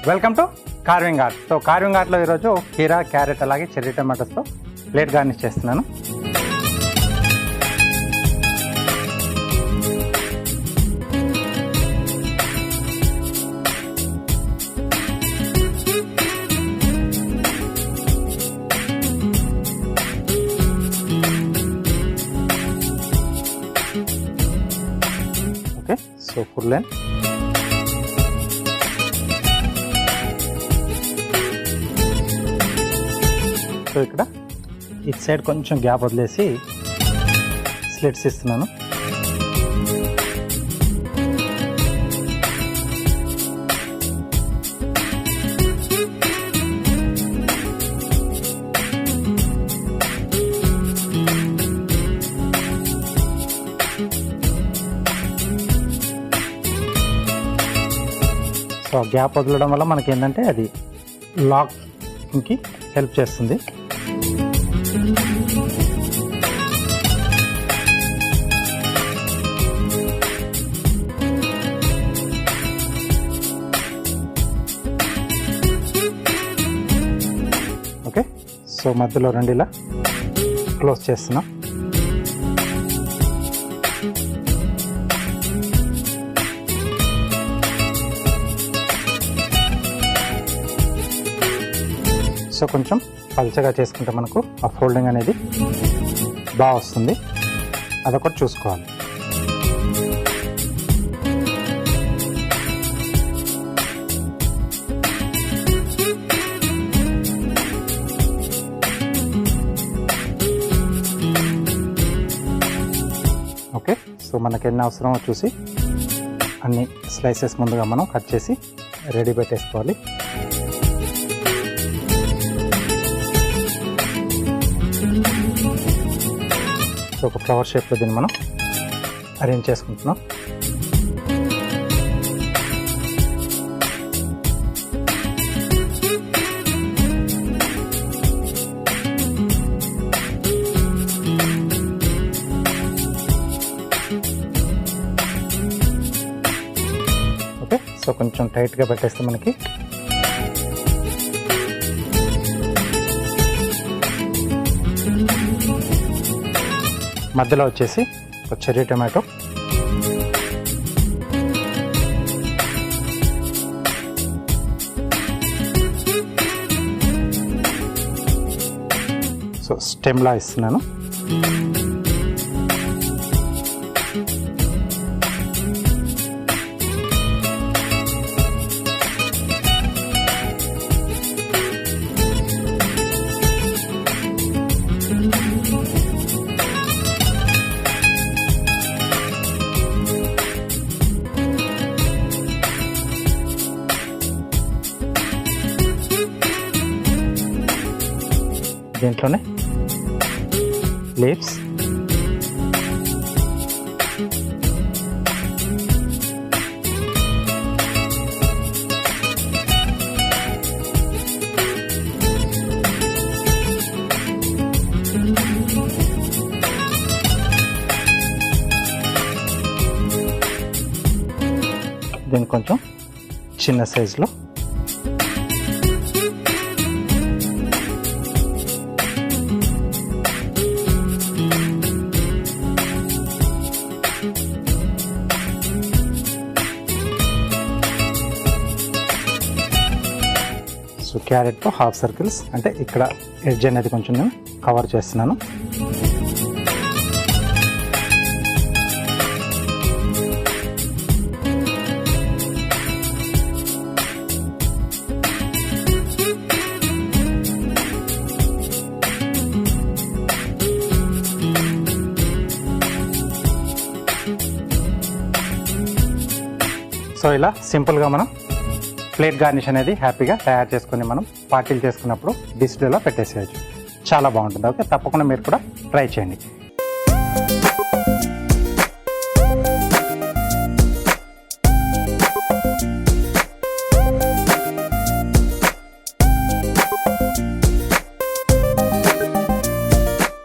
Welcome to carving art. So carving ఆర్ట్లో ఈరోజు కీరా, క్యారెట్ అలాగే చెర్రీ టమాటోస్తో ప్లేట్ గార్నిష్ చేస్తున్నాను. Okay, so full length so ఇక్కడ ఇటు సైడ్ కొంచెం గ్యాప్ వదిలేసి స్లిట్స్ ఇస్తున్నాను. సో గ్యాప్ వదలడం వల్ల మనకి ఏంటంటే అది లాక్కి హెల్ప్ చేస్తుంది. ఓకే, సో మధ్యలో రెండు ఇలా క్లోజ్ చేస్తున్నాం. సో కొంచెం పల్చగా చేసుకుంటే మనకు ఆ ఫోల్డింగ్ అనేది బాగా వస్తుంది, అదొకటి చూసుకోవాలి. ఓకే, సో మనకి ఎన్ని అవసరమో చూసి అన్ని స్లైసెస్ ముందుగా మనం కట్ చేసి రెడీ పెట్టేసుకోవాలి. ఒక ఫ్లవర్ షేప్లో దీన్ని మనం అరేంజ్ చేసుకుంటున్నాం. ఓకే, సో కొంచెం టైట్గా పెట్టేస్తే మనకి మధ్యలో వచ్చేసి ఒక చెర్రీ టమాటో, సో స్టెమ్లా ఇస్తున్నాను. దీంట్లోనే లీవ్స్, దీన్ని కొంచెం చిన్న సైజులో క్యారెట్తో హాఫ్ సర్కిల్స్, అంటే ఇక్కడ ఎడ్జ్ అనేది కొంచెం నేను కవర్ చేస్తున్నాను. సో ఇలా సింపుల్గా మనం ప్లేట్ గార్నిష్ అనేది హ్యాపీగా తయారు చేసుకుని మనం పార్టీలు చేసుకున్నప్పుడు డిస్ప్లేలో పెట్టేసేయచ్చు. చాలా బాగుంటుంది. ఓకే, తప్పకుండా మీరు కూడా ట్రై చేయండి.